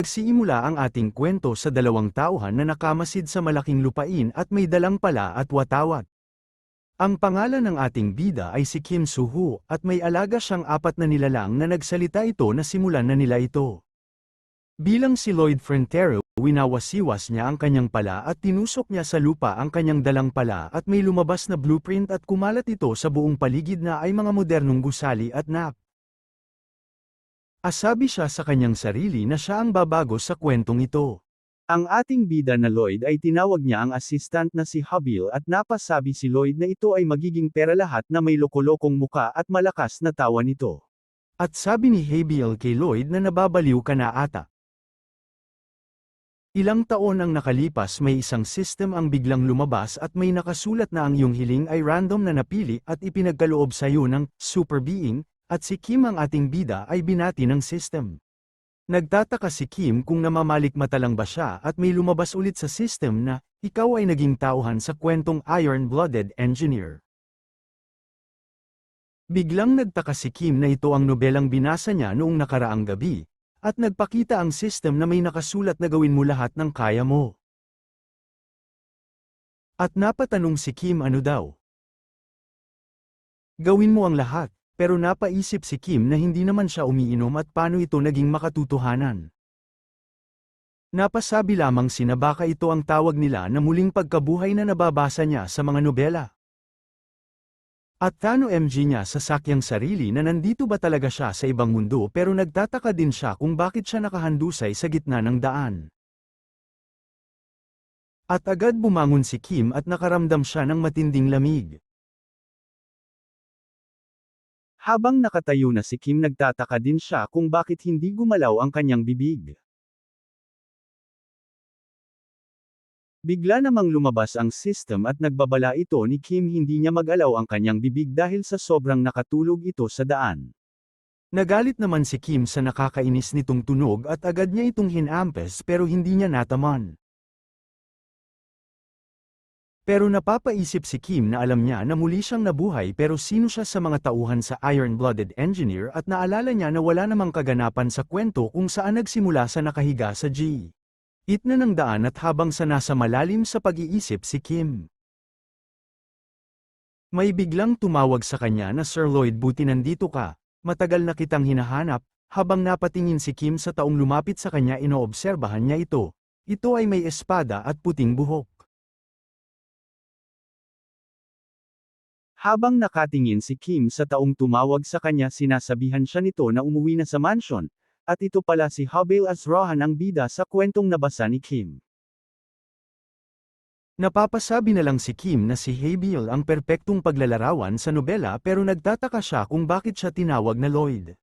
Nagsiimula ang ating kwento sa dalawang tauhan na nakamasid sa malaking lupain at may dalang pala at watawat. Ang pangalan ng ating bida ay si Kim Soo-ho at may alaga siyang apat na nilalang na nagsalita ito na simulan na nila ito. Bilang si Lloyd Frontero, winawasiwas niya ang kanyang pala at tinusok niya sa lupa ang kanyang dalang pala at may lumabas na blueprint at kumalat ito sa buong paligid na ay mga modernong gusali at nap. Asabi siya sa kanyang sarili na siya ang babago sa kwentong ito. Ang ating bida na Lloyd ay tinawag niya ang assistant na si Habil at napasabi si Lloyd na ito ay magiging pera lahat na may lokolokong muka at malakas na tawa nito. At sabi ni Habil kay Lloyd na nababaliw ka na ata. Ilang taon ang nakalipas may isang system ang biglang lumabas at may nakasulat na ang iyong hiling ay random na napili at ipinagkaloob sa iyo ng super being, at si Kim ang ating bida ay binati ng system. Nagtataka si Kim kung namamalikmata lang ba siya at may lumabas ulit sa system na, ikaw ay naging tauhan sa kwentong Iron-Blooded Engineer. Biglang nagtaka si Kim na ito ang nobelang binasa niya noong nakaraang gabi, at nagpakita ang system na may nakasulat na gawin mo lahat ng kaya mo. At napatanong si Kim ano daw. Gawin mo ang lahat. Pero napaisip si Kim na hindi naman siya umiinom at paano ito naging makatutuhanan. Napasabi lamang na baka ito ang tawag nila na muling pagkabuhay na nababasa niya sa mga nobela. At tano MG niya sa sakyang sarili na nandito ba talaga siya sa ibang mundo pero nagtataka din siya kung bakit siya nakahandusay sa gitna ng daan. At agad bumangon si Kim at nakaramdam siya ng matinding lamig. Habang nakatayo na si Kim nagtataka din siya kung bakit hindi gumalaw ang kanyang bibig. Bigla namang lumabas ang system at nagbabala ito ni Kim hindi niya mag-alaw ang kanyang bibig dahil sa sobrang nakatulog ito sa daan. Nagalit naman si Kim sa nakakainis nitong tunog at agad niya itong hinampes pero hindi niya nataman. Pero napapaisip si Kim na alam niya na muli siyang nabuhay pero sino siya sa mga tauhan sa Iron-Blooded Engineer at naalala niya na wala namang kaganapan sa kwento kung saan nagsimula sa nakahiga sa G. Itna ng daan at habang sa nasa malalim sa pag-iisip si Kim. May biglang tumawag sa kanya na Sir Lloyd buti nandito ka, matagal na kitang hinahanap, habang napatingin si Kim sa taong lumapit sa kanya inoobserbahan niya ito. Ito ay may espada at puting buhok. Habang nakatingin si Kim sa taong tumawag sa kanya sinasabihan siya nito na umuwi na sa mansion, at ito pala si Habil Azrahan ang bida sa kwentong nabasa ni Kim. Napapasabi na lang si Kim na si Habil ang perpektong paglalarawan sa nobela pero nagtataka siya kung bakit siya tinawag na Lloyd.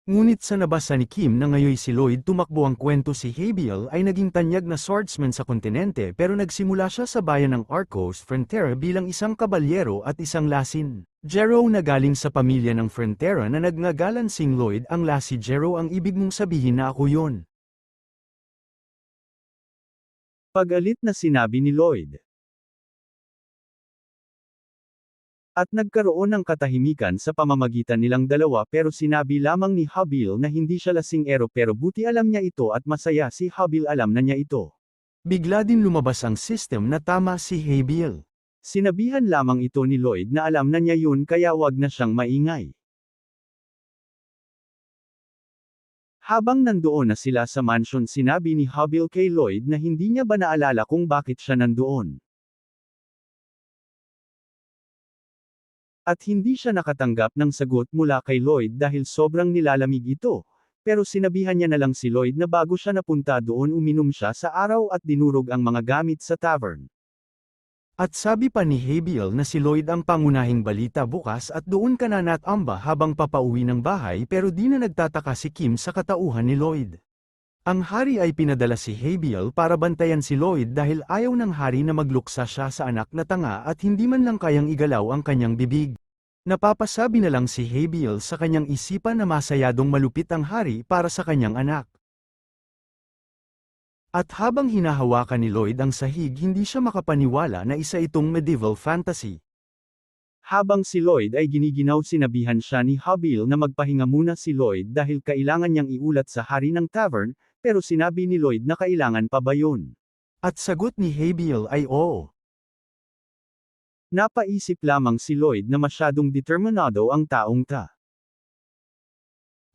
Ngunit sa nabasa ni Kim na ngayon si Lloyd tumakbo ang kwento si Habil ay naging tanyag na swordsman sa kontinente pero nagsimula siya sa bayan ng Arcos Frontera bilang isang kabalyero at isang lasin. Jero na galing sa pamilya ng Frontera na nagnagalan sing Lloyd ang lasi Jero ang ibig mong sabihin na ako yon. Pagalit na sinabi ni Lloyd. At nagkaroon ng katahimikan sa pamamagitan nilang dalawa pero sinabi lamang ni Habil na hindi siya lasing-ero pero buti alam niya ito at masaya si Habil alam na niya ito. Bigla din lumabas ang system na tama si Habil. Sinabihan lamang ito ni Lloyd na alam na niya yun kaya wag na siyang maingay. Habang nandoon na sila sa mansion sinabi ni Habil kay Lloyd na hindi niya ba naalala kung bakit siya nandoon. At hindi siya nakatanggap ng sagot mula kay Lloyd dahil sobrang nilalamig ito, pero sinabihan niya na lang si Lloyd na bago siya napunta doon uminom siya sa araw at dinurog ang mga gamit sa tavern. At sabi pa ni Habil na si Lloyd ang pangunahing balita bukas at doon ka na natamba habang papauwi ng bahay pero di na nagtataka si Kim sa katauhan ni Lloyd. Ang hari ay pinadala si Habil para bantayan si Lloyd dahil ayaw ng hari na magluksa siya sa anak na tanga at hindi man lang kayang igalaw ang kanyang bibig. Napapasabi na lang si Habil sa kanyang isipan na masayadong malupit ang hari para sa kanyang anak. At habang hinahawakan ni Lloyd ang sahig hindi siya makapaniwala na isa itong medieval fantasy. Habang si Lloyd ay giniginaw, sinabihan siya ni Habil na magpahinga muna si Lloyd dahil kailangan niyang iulat sa hari ng tavern, pero sinabi ni Lloyd na kailangan pa ba yun. At sagot ni Habil ay oo. Napaisip lamang si Lloyd na masyadong determinado ang taong ta.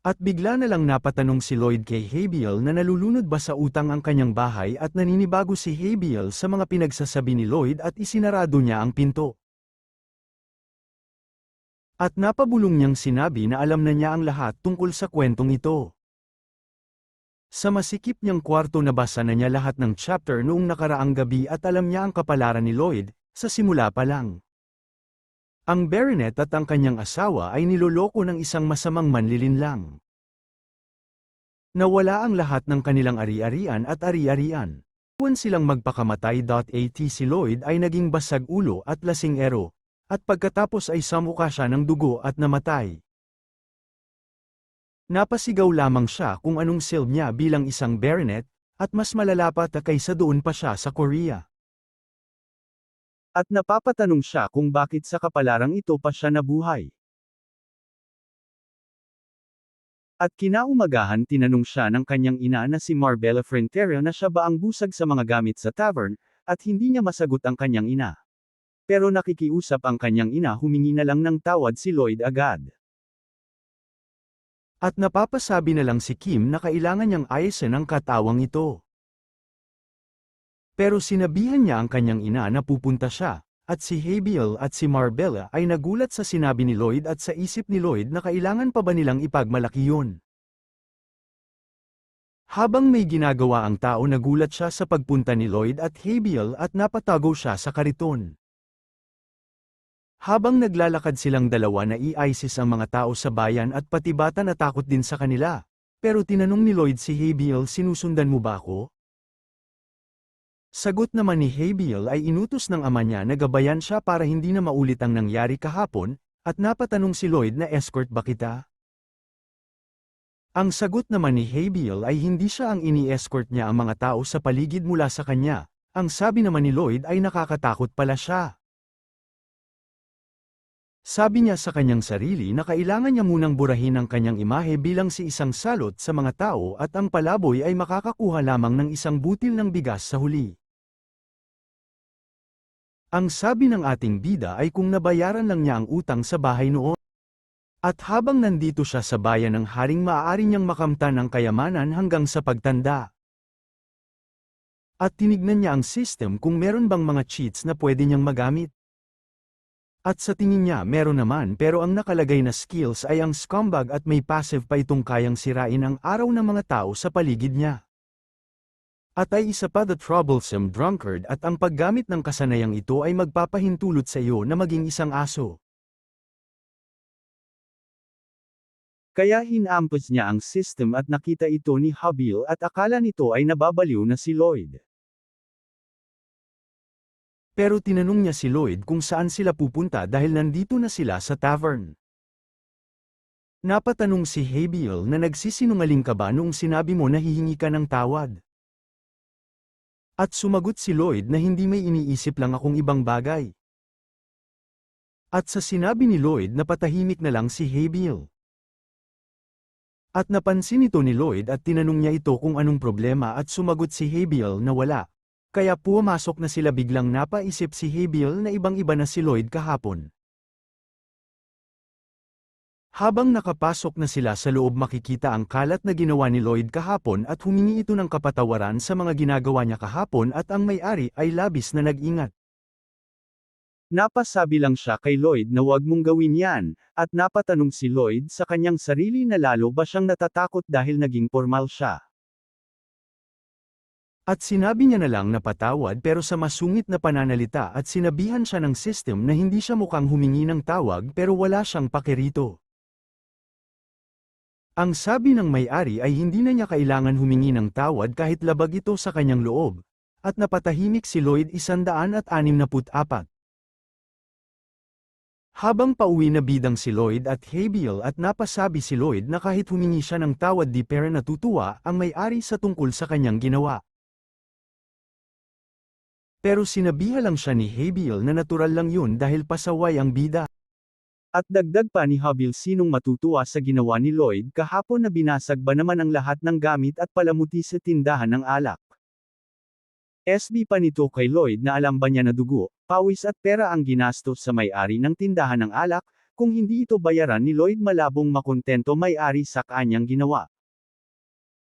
At bigla na lang napatanong si Lloyd kay Habil na nalulunod ba sa utang ang kanyang bahay at naninibago si Habil sa mga pinagsasabi ni Lloyd at isinarado niya ang pinto. At napabulong niyang sinabi na alam na niya ang lahat tungkol sa kwentong ito. Sa masikip niyang kwarto nabasa na niya lahat ng chapter noong nakaraang gabi at alam niya ang kapalaran ni Lloyd, sa simula pa lang. Ang baronet at ang kanyang asawa ay niloloko ng isang masamang manlilinlang. Nawala ang lahat ng kanilang ari-arian at ari-arian. Buwan silang magpakamatay. At si Lloyd ay naging basag ulo at lasing-ero, at pagkatapos ay samuka siya ng dugo at namatay. Napasigaw lamang siya kung anong silb niya bilang isang baronet, at mas malala pa kaysa doon pa siya sa Korea. At napapatanong siya kung bakit sa kapalarang ito pa siya nabuhay. At kinaumagahan tinanong siya ng kanyang ina na si Marbella Fronteria na siya ba ang busag sa mga gamit sa tavern, at hindi niya masagot ang kanyang ina. Pero nakikiusap ang kanyang ina, humingi na lang ng tawad si Lloyd agad. At napapasabi na lang si Kim na kailangan niyang ayusin ang katawang ito. Pero sinabihan niya ang kanyang ina na pupunta siya, at si Habil at si Marbella ay nagulat sa sinabi ni Lloyd at sa isip ni Lloyd na kailangan pa ba nilang ipagmalaki yun. Habang may ginagawa ang tao, nagulat siya sa pagpunta ni Lloyd at Habil at napatago siya sa kariton. Habang naglalakad silang dalawa, nai-ISIS ang mga tao sa bayan at pati bata natakot din sa kanila. Pero tinanong ni Lloyd si Habil, sinusundan mo ba ako? Sagot naman ni Habil ay inutos ng ama niya na gabayan siya para hindi na maulit ang nangyari kahapon, at napatanong si Lloyd na escort ba kita? Ang sagot naman ni Habil ay hindi siya ang ini-escort niya ang mga tao sa paligid mula sa kanya. Ang sabi naman ni Lloyd ay nakakatakot pala siya. Sabi niya sa kanyang sarili na kailangan niya munang burahin ang kanyang imahe bilang si isang salot sa mga tao at ang palaboy ay makakakuha lamang ng isang butil ng bigas sa huli. Ang sabi ng ating bida ay kung nabayaran lang niya ang utang sa bahay noon. At habang nandito siya sa bayan ng haring, maaari niyang makamtan ang kayamanan hanggang sa pagtanda. At tinignan niya ang system kung meron bang mga cheats na pwede niyang magamit. At sa tingin niya meron naman, pero ang nakalagay na skills ay ang scumbag at may passive pa itong kayang sirain ang araw ng mga tao sa paligid niya. At ay isa pa, the troublesome drunkard, at ang paggamit ng kasanayang ito ay magpapahintulot sa iyo na maging isang aso. Kaya hinampas niya ang system at nakita ito ni Habil at akala nito ay nababaliw na si Lloyd. Pero tinanong niya si Lloyd kung saan sila pupunta dahil nandito na sila sa tavern. Napatanong si Habil na nagsisinungaling ka ba noong sinabi mo na hihingi ka ng tawad? At sumagot si Lloyd na hindi, may iniisip lang akong ibang bagay. At sa sinabi ni Lloyd, napatahimik na lang si Habil. At napansin ito ni Lloyd at tinanong niya ito kung anong problema at sumagot si Habil na wala. Kaya pumasok na sila. Biglang napaisip si Habil na ibang-iba na si Lloyd kahapon. Habang nakapasok na sila sa loob, makikita ang kalat na ginawa ni Lloyd kahapon at humingi ito ng kapatawaran sa mga ginagawa niya kahapon, at ang may-ari ay labis na nag-ingat. Napasabi lang siya kay Lloyd na huwag mong gawin yan, at napatanong si Lloyd sa kanyang sarili na lalo ba siyang natatakot dahil naging formal siya. At sinabi niya na lang na patawad, pero sa masungit na pananalita, at sinabihan siya ng system na hindi siya mukhang humingi ng tawag pero wala siyang pakirito. Ang sabi ng may-ari ay hindi na niya kailangan humingi ng tawad kahit labag ito sa kanyang loob, at napatahimik si Lloyd 164. Habang pauwi na bidang si Lloyd at Habil, at napasabi si Lloyd na kahit humingi siya ng tawad di pero natutuwa ang may-ari sa tungkol sa kanyang ginawa. Pero sinabihan lang siya ni Habil na natural lang yun dahil pasaway ang bida. At dagdag pa ni Habil, sinong matutuwa sa ginawa ni Lloyd kahapon na binasag ba naman ang lahat ng gamit at palamuti sa tindahan ng alak. SB pa nito kay Lloyd na alam ba niya na dugo, pawis at pera ang ginastos sa may-ari ng tindahan ng alak, kung hindi ito bayaran ni Lloyd malabong makontento may-ari sa kanyang ginawa.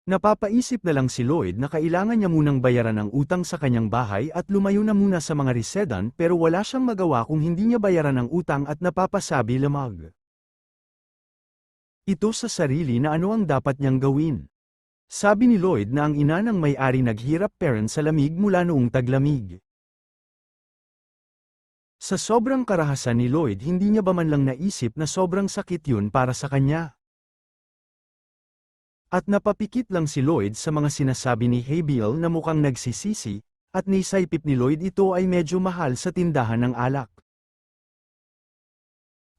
Napapaisip na lang si Lloyd na kailangan niya munang bayaran ang utang sa kanyang bahay at lumayo na muna sa mga resedan, pero wala siyang magawa kung hindi niya bayaran ang utang at napapasabi lamang ito sa sarili na ano ang dapat niyang gawin. Sabi ni Lloyd na ang ina ng may-ari naghirap parent sa lamig mula noong taglamig. Sa sobrang karahasan ni Lloyd, hindi niya ba man lang naisip na sobrang sakit yun para sa kanya? At napapikit lang si Lloyd sa mga sinasabi ni Habil na mukhang nagsisisi, at naisipip ni Lloyd ito ay medyo mahal sa tindahan ng alak.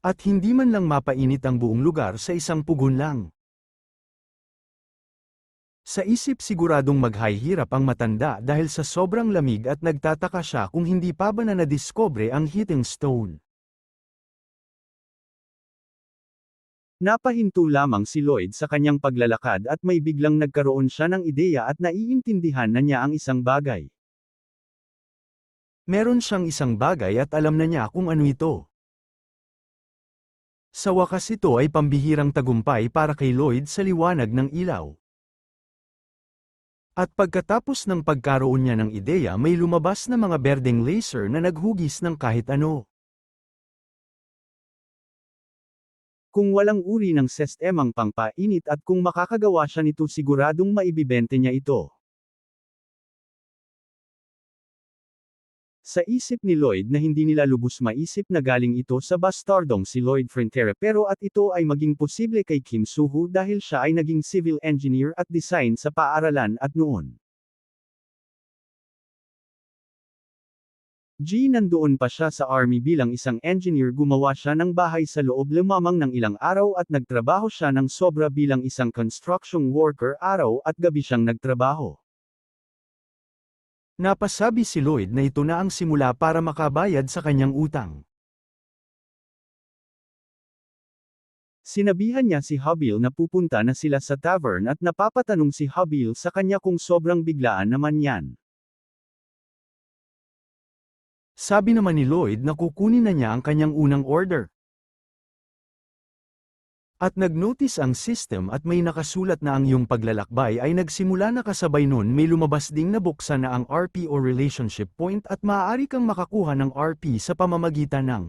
At hindi man lang mapainit ang buong lugar sa isang pugon lang. Sa isip siguradong maghihirap ang matanda dahil sa sobrang lamig at nagtataka siya kung hindi pa ba na nadiskubre ang heating stone. Napahinto lamang si Lloyd sa kanyang paglalakad at may biglang nagkaroon siya ng ideya at naiintindihan na niya ang isang bagay. Meron siyang isang bagay at alam na niya kung ano ito. Sa wakas ito ay pambihirang tagumpay para kay Lloyd sa liwanag ng ilaw. At pagkatapos ng pagkaroon niya ng ideya, may lumabas na mga berdeng laser na naghugis ng kahit ano. Kung walang uri ng sistemang pangpainit at kung makakagawa siya nito, siguradong maibibente niya ito. Sa isip ni Lloyd na hindi nila lubos maisip na galing ito sa bastardong si Lloyd Frontera, pero at ito ay maging posible kay Kim Soo-ho dahil siya ay naging civil engineer at design sa paaralan at noon. Nandoon pa siya sa army bilang isang engineer, gumawa siya ng bahay sa loob lamang ng ilang araw at nagtrabaho siya ng sobra bilang isang construction worker, araw at gabi siyang nagtrabaho. Napasabi si Lloyd na ito na ang simula para makabayad sa kanyang utang. Sinabihan niya si Habil na pupunta na sila sa tavern at napapatanong si Habil sa kanya kung sobrang biglaan naman yan. Sabi naman ni Lloyd na kukunin na niya ang kanyang unang order. At nag-notice ang system at may nakasulat na ang iyong paglalakbay ay nagsimula na kasabay nun may lumabas ding nabuksan na ang RP o relationship point at maaari kang makakuha ng RP sa pamamagitan ng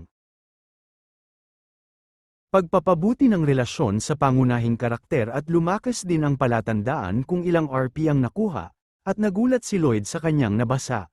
pagpapabuti ng relasyon sa pangunahing karakter at lumakas din ang palatandaan kung ilang RP ang nakuha, at nagulat si Lloyd sa kanyang nabasa.